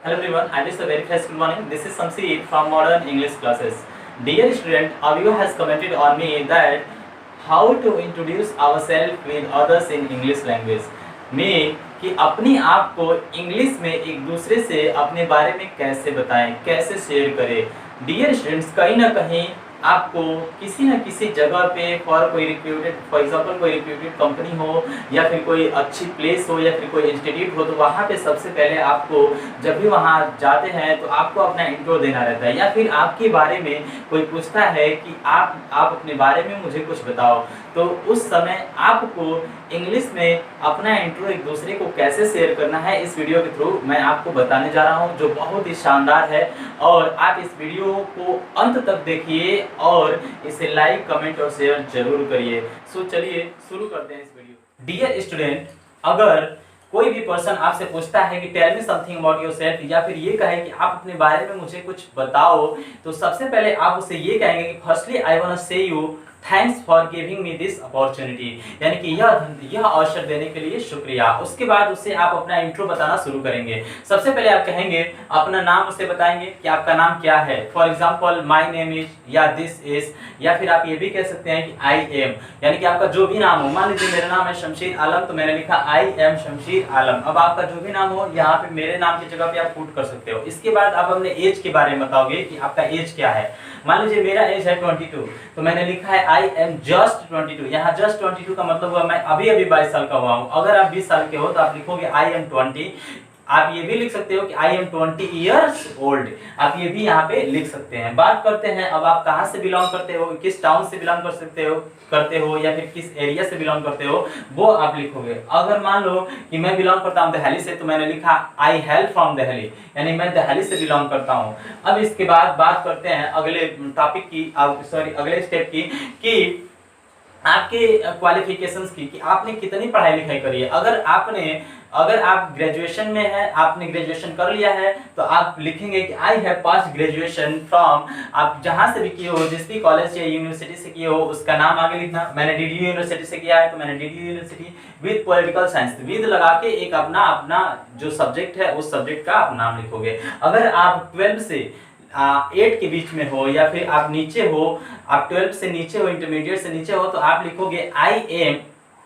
Hello everyone, I wish a very fresh good morning. This is Samseed from Modern English Classes. Dear student, a viewer has commented on me that how to introduce ourselves with others in English language. में कि अपनी आप को English में एक दूसरे से अपने बारे में कैसे बताएं, कैसे शेयर करें। डियर स्टूडेंट्स, कहीं ना कहीं आपको किसी न किसी जगह पे फॉर एग्जांपल कोई रिप्यूटेड कंपनी हो या फिर कोई अच्छी प्लेस हो या फिर कोई इंस्टीट्यूट हो, तो वहाँ पे सबसे पहले आपको जब भी वहाँ जाते हैं तो आपको अपना इंट्रो देना रहता है, या फिर आपके बारे में कोई पूछता है कि आप अपने बारे में मुझे कुछ बताओ, तो उस समय आपको इंग्लिश में अपना इंट्रो एक दूसरे को कैसे शेयर करना है, इस वीडियो के थ्रू मैं आपको बताने जा रहा हूं, जो बहुत ही शानदार है। और आप इस वीडियो को अंत तक देखिए और इसे लाइक, कमेंट और शेयर जरूर करिए। सो चलिए शुरू करते हैं इस वीडियो। डियर स्टूडेंट, अगर कोई भी पर्सन आपसे पूछता है कि tell me something about yourself, या फिर ये कहे कि आप अपने बारे में मुझे कुछ बताओ, तो सबसे पहले आप उसे ये कहेंगे कि फर्स्टली आई वांट टू से you thanks for giving me this opportunity, यानी कि यह अवसर देने के लिए शुक्रिया। उसके बाद उससे आप अपना इंट्रो बताना शुरू करेंगे। सबसे पहले आप कहेंगे अपना नाम, उसे बताएंगे कि आपका नाम क्या है। For example my name is या दिस इज, या फिर आप ये भी कह सकते हैं कि आई एम, यानी कि आपका जो भी नाम हो। मान लीजिए मेरा नाम है शमशीर आलम, तो मैंने लिखा आई एम शमशीर आलम। अब आपका जो भी नाम हो यहाँ पे मेरे नाम की जगह पे आप पुट कर सकते हो। इसके बाद आप अपने एज के बारे में बताओगे कि आपका एज क्या है। मान लीजिए मेरा एज है 22, तो मैंने लिखा है आई एम जस्ट 22। यहाँ जस्ट 22 का मतलब हुआ मैं अभी 22 साल का हुआ हूँ। अगर आप 20 साल के हो तो आप लिखोगे आई एम 20। आप ये भी लिख सकते हो कि आई एम 20 ईयर्स ओल्ड, आप ये भी यहाँ पे लिख सकते हैं। बात करते हैं अब आप कहाँ से बिलोंग करते हो, किस टाउन से बिलोंग करते हो या फिर किस एरिया से बिलोंग करते हो, वो आप लिखोगे। अगर मान लो कि मैं बिलोंग करता हूँ दिल्ली से, तो मैंने लिखा आई हेल फ्रॉम दिल्ली, यानी मैं दिल्ली से बिलोंग करता हूँ। अब इसके बाद बात करते हैं अगले टॉपिक की, अगले स्टेप की, कि आपके क्वालिफिकेशंस की, कि आपने कितनी पढ़ाई लिखाई करी है। अगर आप ग्रेजुएशन में है, आपने ग्रेजुएशन कर लिया है, तो आप लिखेंगे कि I have pass graduation from, आप जहां से भी किए हो, जिस भी कॉलेज या यूनिवर्सिटी से किए हो उसका नाम आगे लिखना। मैंने डीडीयू यूनिवर्सिटी से किया है, तो मैंने DDU university with political science, with लगा के एक अपना जो सब्जेक्ट है उस सब्जेक्ट का आप नाम लिखोगे। अगर आप 12 से 8 के बीच में हो, या फिर आप नीचे हो, आप 12 से नीचे हो, इंटरमीडिएट से नीचे हो, तो आप लिखोगे आई एम,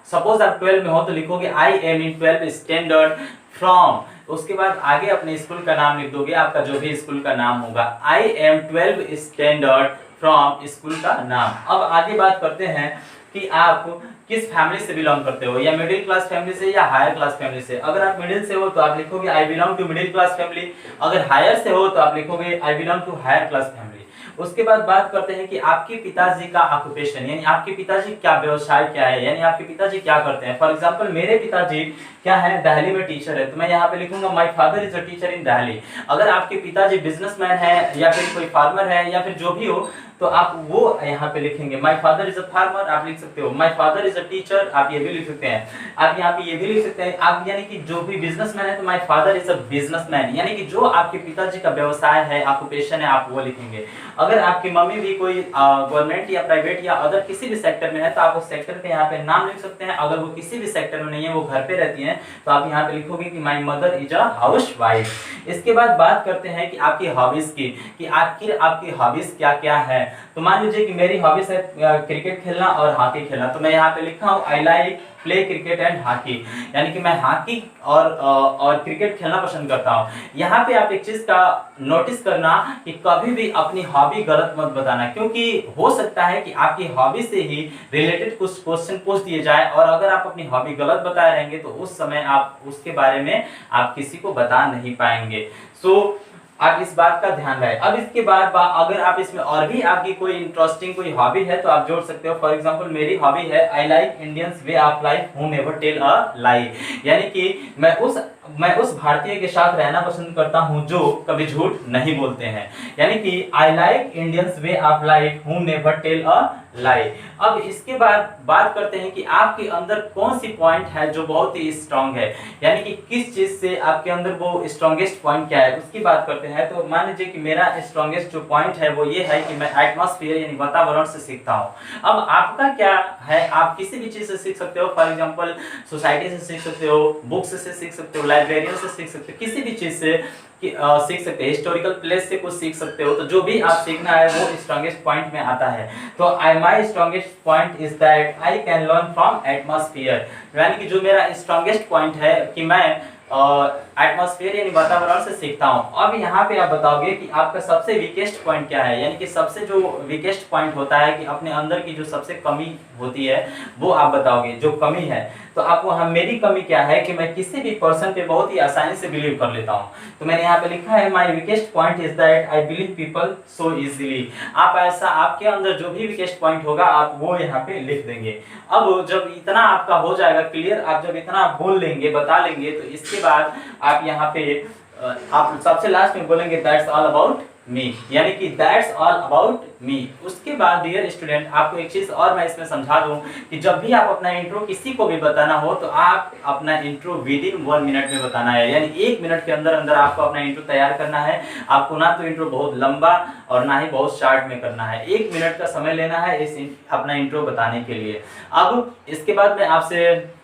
सपोज आप 12 में हो तो लिखोगे I am in 12 standard from. उसके बाद आगे अपने स्कूल का नाम लिख दोगे, आपका जो भी स्कूल का नाम होगा, I am 12 standard from school का नाम। अब आगे बात करते हैं कि आप किस फैमिली से बिलोंग करते हो, या मिडिल क्लास फैमिली से या हायर क्लास फैमिली से। अगर आप मिडिल से हो तो आप लिखोगे I belong to middle class family. अगर हायर से हो तो आप लिखोगे I belong to higher class family. उसके बाद बात करते हैं कि आपके पिताजी का ऑक्यूपेशन, यानी आपके पिताजी क्या व्यवसाय क्या है, यानी आपके पिताजी क्या करते हैं। फॉर एग्जांपल मेरे पिताजी क्या है, दिल्ली में टीचर है, तो मैं यहाँ पे लिखूंगा my father is a teacher इन दिल्ली। अगर आपके पिताजी बिजनेसमैन है या फिर कोई फार्मर है या फिर जो भी हो, तो आप वो यहाँ पे लिखेंगे my father is a farmer, आप लिख सकते हो my father is a teacher, आप ये भी लिख सकते हैं। आप यहाँ पे ये भी लिख सकते हैं आप, यानी कि जो भी बिजनेसमैन है तो my father is a businessman, यानी कि जो आपके पिताजी का व्यवसाय है, ऑक्यूपेशन है, आप वो लिखेंगे। अगर आपकी मम्मी भी कोई गवर्नमेंट या प्राइवेट या अदर किसी भी सेक्टर में है, तो आप उस सेक्टर पे यहाँ पे नाम लिख सकते हैं। अगर वो किसी भी सेक्टर में नहीं है, वो घर पे रहती है, तो आप यहाँ पे लिखोगे कि my mother is a housewife. इसके बाद बात करते हैं कि आपकी हॉबीज की, कि आखिर आपकी हॉबीज क्या क्या है। तो मान लीजिए कि मेरी हॉबीज है क्रिकेट खेलना और हॉकी खेलना, तो मैं यहाँ पे लिखा हूँ I like play cricket and hockey, यानी कि मैं हॉकी और क्रिकेट खेलना पसंद करता हूँ। यहाँ पे आप एक चीज का नोटिस करना कि कभी भी अपनी हॉबी गलत मत बताना, क्योंकि हो सकता है कि आपकी हॉबी से ही रिलेटेड कुछ क्वेश्चन पूछ दिए जाए, और अगर आप अपनी हॉबी गलत बताए रहेंगे तो उस समय आप उसके बारे में आप किसी को बता नहीं पाएंगे। सो आप इस बात का ध्यान रखें। अब इसके बाद अगर आप इसमें और भी आपकी कोई इंटरेस्टिंग कोई हॉबी है तो आप जोड़ सकते हो। फॉर एग्जांपल मेरी हॉबी है I like Indians way of life who never tell a lie, यानी कि मैं उस भारतीय के साथ रहना पसंद करता हूं जो कभी झूठ नहीं बोलते हैं, यानी कि I like Indians way of life who never tell a lie. अब इसके बाद बात करते हैं कि आपके अंदर कौन सी पॉइंट है जो बहुत ही स्ट्रांग है, यानी कि किस चीज से आपके अंदर वो स्ट्रॉन्गेस्ट पॉइंट क्या है, उसकी बात करते हैं। तो मान लीजिए कि मेरा स्ट्रॉन्गेस्ट जो पॉइंट है वो ये है कि मैं एटमॉस्फेयर यानी वातावरण से सीखता हूँ। अब आपका क्या है, आप किसी भी चीज से सीख सकते हो। फॉर एग्जांपल सोसाइटी से सीख सकते हो, बुक्स से सीख सकते हो, लाइब्रेरियन से सीख सकते हो, किसी भी चीज़ से सीख सकते हैं, हिस्टोरिकल प्लेस से कुछ सीख सकते हो। तो जो भी आप सीखना है वो स्ट्रॉन्गेस्ट पॉइंट में आता है। तो my strongest point is that I can learn from atmosphere, यानी कि जो मेरा स्ट्रॉन्गेस्ट पॉइंट है कि मैं एटमॉस्फेयर यानी वातावरण से सीखता हूँ। अब यहाँ पे आप बताओगे कि आपका सबसे वीकेस्ट पॉइंट क्या है, यानी कि सबसे जो वीकेस्ट पॉइंट होता है कि अपने अंदर की जो सबसे कमी होती है वो आप बताओगे, जो कमी है। तो आपको वहाँ मेरी कमी क्या है कि मैं किसी भी पर्सन पे बहुत ही आसानी से बिलीव कर लेता हूँ। तो मैंने यहाँ पे लिखा है my weakest point is that I believe people so easily. आप ऐसा, आपके अंदर जो भी वीकेस्ट पॉइंट होगा आप वो यहाँ पे लिख देंगे। अब जब इतना आपका हो जाएगा क्लियर, आप जब इतना बोल लेंगे, बता लेंगे, तो इसके बाद आप यहाँ पे आप सबसे लास्ट में बोलेंगे दैट्स ऑल अबाउट मी, यानी कि दैट्स ऑल अबाउट मी। उसके बाद डियर स्टूडेंट, आपको एक चीज और मैं इसमें समझा दूं कि जब भी आप अपना इंट्रो किसी को भी बताना हो तो आप अपना इंट्रो विद इन 1 मिनट में बताना है, यानी 1 मिनट के अंदर अंदर आपको अपना इंट्रो तैयार करना है। आपको ना तो इंट्रो बहुत लंबा और ना ही बहुत शॉर्ट में करना है, 1 मिनट का समय लेना है इस अपना इंट्रो बताने के लिए। अब इसके बाद मैं आपसे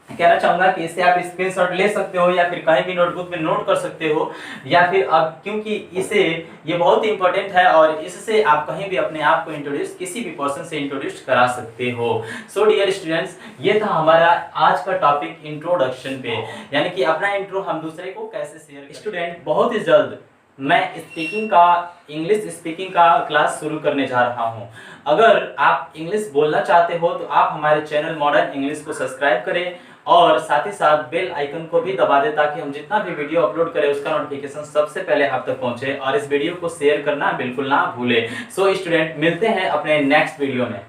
कहना चाहूंगा कि इससे आप स्क्रीनशॉट ले सकते हो या फिर कहीं भी नोटबुक में नोट कर सकते हो, या फिर अब क्योंकि इसे ये बहुत ही इंपॉर्टेंट है और इससे आप कहीं भी अपने आप को इंट्रोड्यूस किसी भी पर्सन से इंट्रोड्यूस करा सकते हो। सो डियर स्टूडेंट्स, ये था हमारा आज का टॉपिक इंट्रोडक्शन पे, यानी कि अपना इंट्रो हम दूसरे को कैसे शेयर। स्टूडेंट, बहुत ही जल्द मैं स्पीकिंग का, इंग्लिश स्पीकिंग का क्लास शुरू करने जा रहा हूँ। अगर आप इंग्लिश बोलना चाहते हो तो आप हमारे चैनल मॉडर्न इंग्लिश को सब्सक्राइब करें और साथ ही साथ बेल आइकन को भी दबा दें ताकि हम जितना भी वीडियो अपलोड करें उसका नोटिफिकेशन सबसे पहले आप तक पहुंचे। और इस वीडियो को शेयर करना बिल्कुल ना भूलें। सो स्टूडेंट, मिलते हैं अपने नेक्स्ट वीडियो में।